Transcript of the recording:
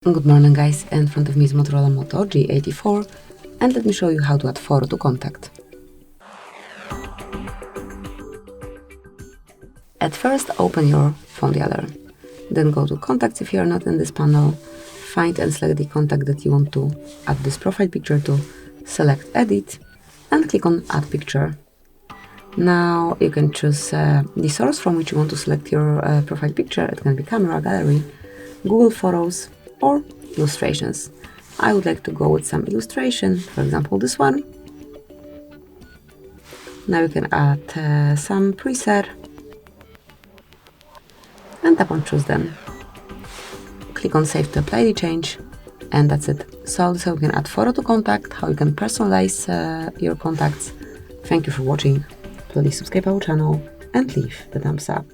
Good morning guys, in front of me is MOTOROLA Moto G84 and let me show you how to add photo to contact. At first open your phone dialer, then go to contacts if you are not in this panel, find and select the contact that you want to add this profile picture to, select edit and click on add picture. Now you can choose the source from which you want to select your profile picture. It can be camera, gallery, Google Photos or illustrations. I would like to go with some illustration, for example this one. Now you can add some preset and tap on choose them. Click on save to apply the change and that's it. So this is how you can add photo to contact, how you can personalize your contacts. Thank you for watching. Please subscribe our channel and leave the thumbs up.